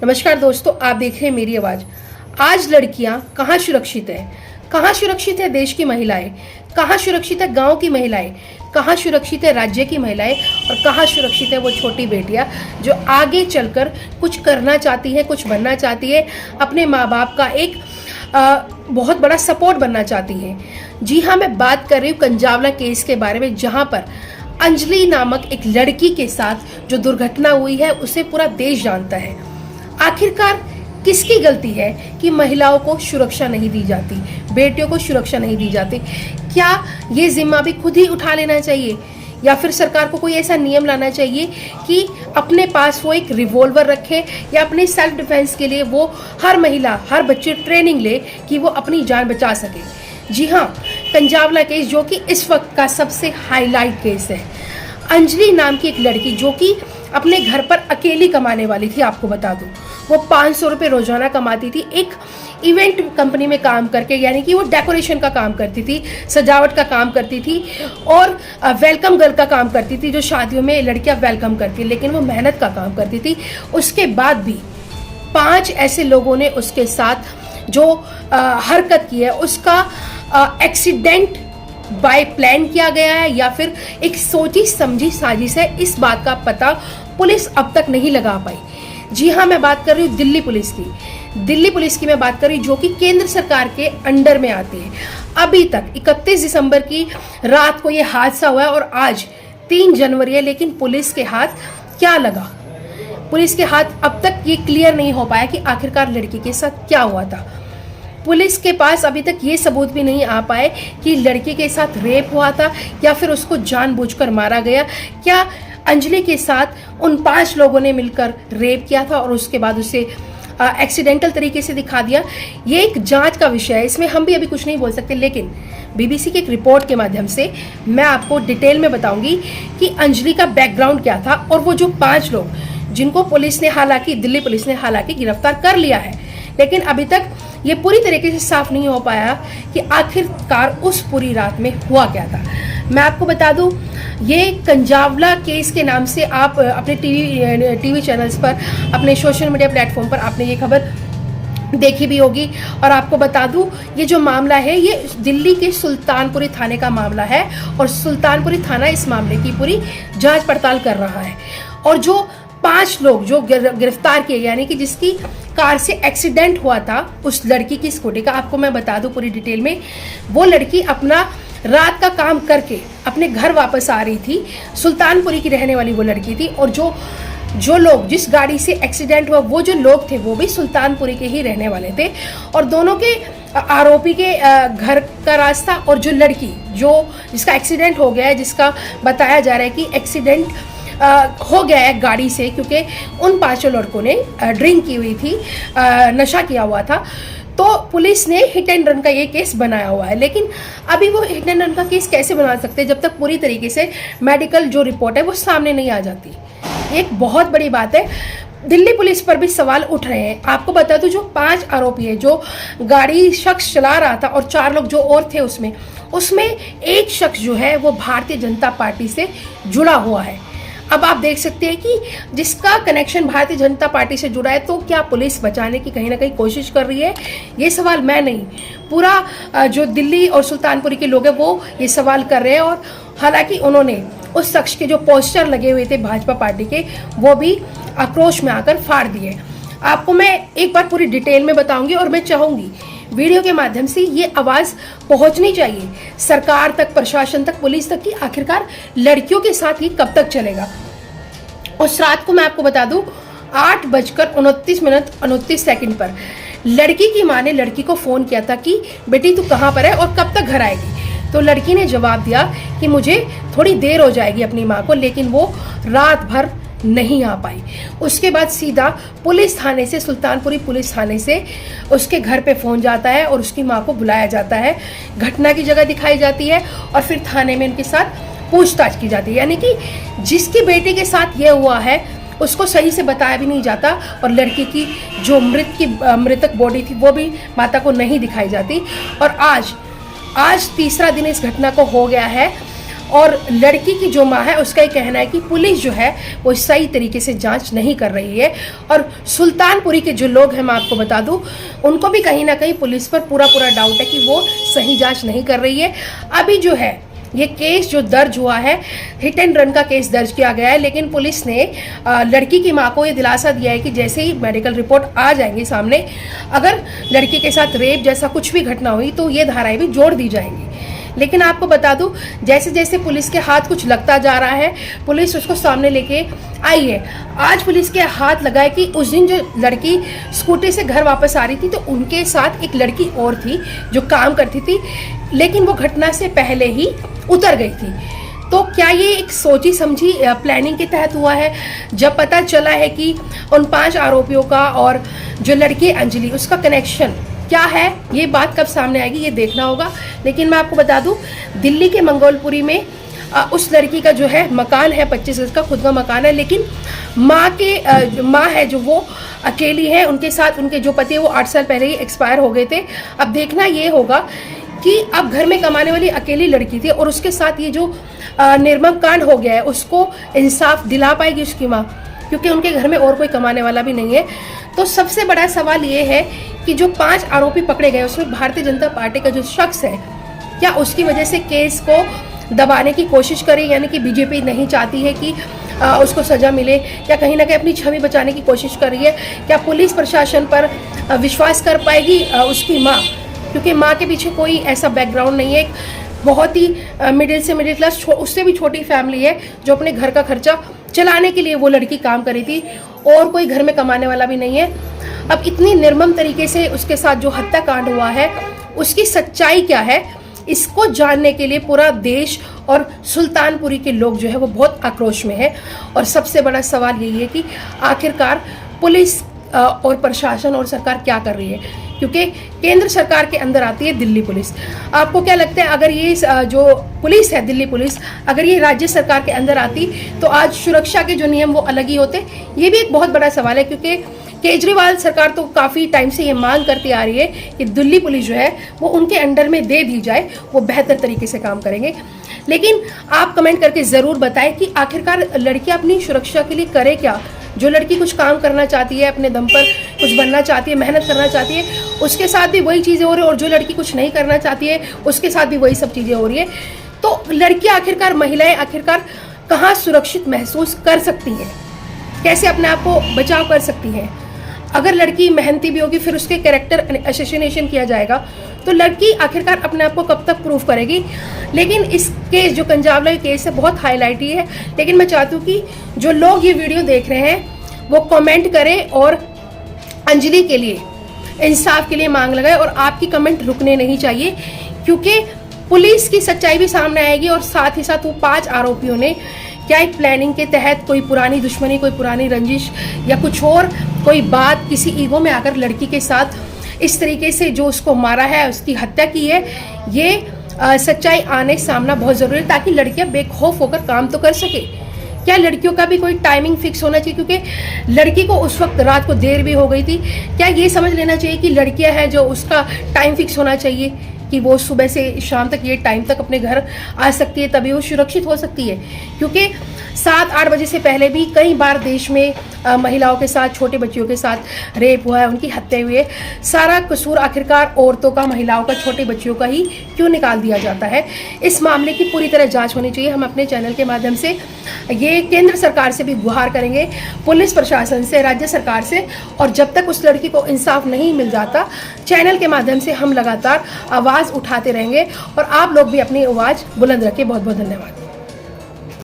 नमस्कार दोस्तों, आप देख रहे हैं मेरी आवाज। आज लड़कियां कहाँ सुरक्षित है? कहाँ सुरक्षित है देश की महिलाएं? कहाँ सुरक्षित है गांव की महिलाएं? कहाँ सुरक्षित है राज्य की महिलाएं? और कहाँ सुरक्षित है वो छोटी बेटियां जो आगे चलकर कुछ करना चाहती है, कुछ बनना चाहती है, अपने माँ बाप का एक बहुत बड़ा सपोर्ट बनना चाहती है। जी हाँ, मैं बात कर रही हूँ कंजावला केस के बारे में, जहाँ पर अंजलि नामक एक लड़की के साथ जो दुर्घटना हुई है उसे पूरा देश जानता है। आखिरकार किसकी गलती है कि महिलाओं को सुरक्षा नहीं दी जाती, बेटियों को सुरक्षा नहीं दी जाती? क्या ये जिम्मा भी खुद ही उठा लेना चाहिए, या फिर सरकार को कोई ऐसा नियम लाना चाहिए कि अपने पास वो एक रिवॉल्वर रखे, या अपने सेल्फ डिफेंस के लिए वो हर महिला, हर बच्चे ट्रेनिंग ले कि वो अपनी जान बचा सके। जी हाँ, कंजावला केस जो कि इस वक्त का सबसे हाईलाइट केस है। अंजलि नाम की एक लड़की जो कि अपने घर पर अकेली कमाने वाली थी, आपको बता दूं वो 500 रुपये रोजाना कमाती थी, एक इवेंट कंपनी में काम करके, यानी कि वो डेकोरेशन का काम करती थी, सजावट का काम करती थी और वेलकम गर्ल का काम करती थी, जो शादियों में लड़कियां वेलकम करती, लेकिन वो मेहनत का काम करती थी। उसके बाद भी 5 ऐसे लोगों ने उसके साथ जो हरकत की है, उसका एक्सीडेंट बाय प्लान किया गया है या फिर एक सोची समझी साजिश है, इस बात का पता पुलिस अब तक नहीं लगा पाई। जी हाँ, मैं बात कर रही हूँ दिल्ली पुलिस की। दिल्ली पुलिस की मैं बात कर रही हूँ, जो कि केंद्र सरकार के अंडर में आती है। अभी तक 31 दिसंबर की रात को ये हादसा हुआ है और आज 3 जनवरी है, लेकिन पुलिस के हाथ क्या लगा? पुलिस के हाथ अब तक ये क्लियर नहीं हो पाया कि आखिरकार लड़की के साथ क्या हुआ था। पुलिस के पास अभी तक ये सबूत भी नहीं आ पाए कि लड़की के साथ रेप हुआ था या फिर उसको जानबूझकर मारा गया। क्या अंजलि के साथ उन 5 लोगों ने मिलकर रेप किया था और उसके बाद उसे एक्सीडेंटल तरीके से दिखा दिया? ये एक जांच का विषय है, इसमें हम भी अभी कुछ नहीं बोल सकते, लेकिन बीबीसी की एक रिपोर्ट के माध्यम से मैं आपको डिटेल में बताऊंगी कि अंजलि का बैकग्राउंड क्या था और वो जो 5 लोग जिनको पुलिस ने दिल्ली पुलिस ने हालांकि गिरफ्तार कर लिया है, लेकिन अभी तक ये पूरी तरीके से साफ नहीं हो पाया कि आखिरकार उस पूरी रात में हुआ क्या था। मैं आपको बता दूं, ये कंजावला केस के नाम से आप अपने टीवी चैनल्स पर, अपने सोशल मीडिया प्लेटफॉर्म पर आपने ये खबर देखी भी होगी। और आपको बता दूं, ये जो मामला है ये दिल्ली के सुल्तानपुरी थाने का मामला है और सुल्तानपुरी थाना इस मामले की पूरी जांच पड़ताल कर रहा है। और जो 5 लोग जो गिरफ्तार किए, यानी कि जिसकी कार से एक्सीडेंट हुआ था उस लड़की की स्कूटी का, आपको मैं बता दूं पूरी डिटेल में। वो लड़की अपना रात का काम करके अपने घर वापस आ रही थी, सुल्तानपुरी की रहने वाली वो लड़की थी। और जो लोग, जिस गाड़ी से एक्सीडेंट हुआ, वो जो लोग थे वो भी सुल्तानपुरी के ही रहने वाले थे। और दोनों के आरोपी के घर का रास्ता और जो लड़की जिसका एक्सीडेंट हो गया है, जिसका बताया जा रहा है कि एक्सीडेंट हो गया है गाड़ी से, क्योंकि उन 5 लड़कों ने ड्रिंक की हुई थी, नशा किया हुआ था। तो पुलिस ने हिट एंड रन का ये केस बनाया हुआ है, लेकिन अभी वो हिट एंड रन का केस कैसे बना सकते हैं जब तक पूरी तरीके से मेडिकल जो रिपोर्ट है वो सामने नहीं आ जाती? एक बहुत बड़ी बात है। दिल्ली पुलिस पर भी सवाल उठ रहे हैं। आपको बता दूं, जो 5 आरोपी है, जो गाड़ी शख्स चला रहा था और 4 लोग जो और थे उसमें एक शख्स जो है वो भारतीय जनता पार्टी से जुड़ा हुआ है। अब आप देख सकते हैं कि जिसका कनेक्शन भारतीय जनता पार्टी से जुड़ा है, तो क्या पुलिस बचाने की कहीं ना कहीं कोशिश कर रही है? ये सवाल मैं नहीं, पूरा जो दिल्ली और सुल्तानपुरी के लोग हैं वो ये सवाल कर रहे हैं। और हालांकि उन्होंने उस शख्स के जो पोस्टर लगे हुए थे भाजपा पार्टी के, वो भी आक्रोश में आकर फाड़ दिए। आपको मैं एक बार पूरी डिटेल में बताऊंगी और मैं चाहूंगी वीडियो के माध्यम से ये आवाज़ पहुंचनी चाहिए सरकार तक, प्रशासन तक, पुलिस तक, कि आखिरकार लड़कियों के साथ ये कब तक चलेगा। उस रात को मैं आपको बता दूं, 8:29 पर लड़की की माँ ने लड़की को फ़ोन किया था कि बेटी तू कहाँ पर है और कब तक घर आएगी? तो लड़की ने जवाब दिया कि मुझे थोड़ी देर हो जाएगी अपनी माँ को, लेकिन वो रात भर नहीं आ पाई। उसके बाद सीधा पुलिस थाने से, सुल्तानपुरी पुलिस थाने से उसके घर पे फोन जाता है और उसकी माँ को बुलाया जाता है, घटना की जगह दिखाई जाती है और फिर थाने में उनके साथ पूछताछ की जाती है। यानी कि जिसकी बेटी के साथ ये हुआ है उसको सही से बताया भी नहीं जाता और लड़की की जो मृतक बॉडी थी वो भी माता को नहीं दिखाई जाती। और आज तीसरा दिन इस घटना को हो गया है और लड़की की जो माँ है उसका ये कहना है कि पुलिस जो है वो सही तरीके से जांच नहीं कर रही है। और सुल्तानपुरी के जो लोग हैं, मैं आपको बता दूं, उनको भी कहीं ना कहीं पुलिस पर पूरा डाउट है कि वो सही जांच नहीं कर रही है। अभी जो है ये केस जो दर्ज हुआ है, हिट एंड रन का केस दर्ज किया गया है, लेकिन पुलिस ने लड़की की मां को ये दिलासा दिया है कि जैसे ही मेडिकल रिपोर्ट आ जाएंगी सामने, अगर लड़की के साथ रेप जैसा कुछ भी घटना हुई तो ये धाराएं भी जोड़ दी जाएंगी। लेकिन आपको बता दूं, जैसे जैसे पुलिस के हाथ कुछ लगता जा रहा है, पुलिस उसको सामने लेके आई है। आज पुलिस के हाथ लगा है कि उस दिन जो लड़की स्कूटी से घर वापस आ रही थी तो उनके साथ एक लड़की और थी जो काम करती थी, लेकिन वो घटना से पहले ही उतर गई थी। तो क्या ये एक सोची समझी प्लानिंग के तहत हुआ है? जब पता चला है कि उन 5 आरोपियों का और जो लड़की अंजलि उसका कनेक्शन क्या है, ये बात कब सामने आएगी ये देखना होगा। लेकिन मैं आपको बता दूं, दिल्ली के मंगोलपुरी में उस लड़की का जो है मकान है, 25 गज का खुद का मकान है, लेकिन माँ है जो वो अकेली है। उनके साथ उनके जो पति है वो 8 साल पहले ही एक्सपायर हो गए थे। अब देखना ये होगा कि अब घर में कमाने वाली अकेली लड़की थी और उसके साथ ये जो निर्मम कांड हो गया है उसको इंसाफ दिला पाएगी उसकी माँ, क्योंकि उनके घर में और कोई कमाने वाला भी नहीं है। तो सबसे बड़ा सवाल ये है कि जो 5 आरोपी पकड़े गए उसमें भारतीय जनता पार्टी का जो शख्स है, क्या उसकी वजह से केस को दबाने की कोशिश करें, यानी कि बीजेपी नहीं चाहती है कि उसको सजा मिले, या कहीं ना कहीं अपनी छवि बचाने की कोशिश कर रही है? क्या पुलिस प्रशासन पर विश्वास कर पाएगी उसकी माँ, क्योंकि माँ के पीछे कोई ऐसा बैकग्राउंड नहीं है, एक बहुत ही मिडिल क्लास उससे भी छोटी फैमिली है जो अपने घर का खर्चा चलाने के लिए वो लड़की काम करी थी और कोई घर में कमाने वाला भी नहीं है। अब इतनी निर्मम तरीके से उसके साथ जो हत्याकांड हुआ है उसकी सच्चाई क्या है, इसको जानने के लिए पूरा देश और सुल्तानपुरी के लोग जो है वो बहुत आक्रोश में है। और सबसे बड़ा सवाल यही है कि आखिरकार पुलिस और प्रशासन और सरकार क्या कर रही है, क्योंकि केंद्र सरकार के अंदर आती है दिल्ली पुलिस। आपको क्या लगता है, अगर ये जो पुलिस है दिल्ली पुलिस, अगर ये राज्य सरकार के अंदर आती तो आज सुरक्षा के जो नियम वो अलग ही होते? ये भी एक बहुत बड़ा सवाल है, क्योंकि केजरीवाल सरकार तो काफ़ी टाइम से ये मांग करती आ रही है कि दिल्ली पुलिस जो है वो उनके अंडर में दे दी जाए, वो बेहतर तरीके से काम करेंगे। लेकिन आप कमेंट करके ज़रूर बताएं कि आखिरकार लड़कियां अपनी सुरक्षा के लिए करे क्या। जो लड़की कुछ काम करना चाहती है, अपने दम पर कुछ बनना चाहती है, मेहनत करना चाहती है, उसके साथ भी वही चीज़ें हो रही है, और जो लड़की कुछ नहीं करना चाहती है उसके साथ भी वही सब चीज़ें हो रही है। तो लड़कियां आखिरकार, महिलाएं आखिरकार कहाँ सुरक्षित महसूस कर सकती हैं, कैसे अपने आप को बचाव कर सकती हैं? अगर लड़की मेहनती भी होगी, फिर उसके कैरेक्टर असैसिनेशन किया जाएगा, तो लड़की आखिरकार अपने आप को कब तक प्रूव करेगी? लेकिन इस केस जो कंजावला केस है बहुत हाईलाइट ही है, लेकिन मैं चाहती हूँ कि जो लोग ये वीडियो देख रहे हैं वो कमेंट करें और अंजलि के लिए, इंसाफ के लिए मांग लगाए। और आपकी कमेंट रुकने नहीं चाहिए, क्योंकि पुलिस की सच्चाई भी सामने आएगी और साथ ही साथ वो 5 आरोपियों ने क्या एक प्लानिंग के तहत कोई पुरानी दुश्मनी, कोई पुरानी रंजिश या कुछ और कोई बात, किसी ईगो में आकर लड़की के साथ इस तरीके से जो उसको मारा है, उसकी हत्या की है, ये सच्चाई आने सामना बहुत ज़रूरी है, ताकि लड़कियां बेखौफ होकर काम तो कर सके। क्या लड़कियों का भी कोई टाइमिंग फिक्स होना चाहिए, क्योंकि लड़की को उस वक्त रात को देर भी हो गई थी? क्या ये समझ लेना चाहिए कि लड़कियां हैं जो उसका टाइम फिक्स होना चाहिए कि वो सुबह से शाम तक ये टाइम तक अपने घर आ सकती है, तभी वो सुरक्षित हो सकती है? क्योंकि 7-8 बजे से पहले भी कई बार देश में महिलाओं के साथ, छोटे बच्चियों के साथ रेप हुआ है, उनकी हत्या हुई है। सारा कसूर आखिरकार औरतों का, महिलाओं का, छोटे बच्चियों का ही क्यों निकाल दिया जाता है? इस मामले की पूरी तरह जांच होनी चाहिए। हम अपने चैनल के माध्यम से ये केंद्र सरकार से भी गुहार करेंगे, पुलिस प्रशासन से, राज्य सरकार से, और जब तक उस लड़की को इंसाफ नहीं मिल जाता, चैनल के माध्यम से हम लगातार आवाज़ उठाते रहेंगे और आप लोग भी अपनी आवाज़ बुलंद रखें। बहुत बहुत धन्यवाद।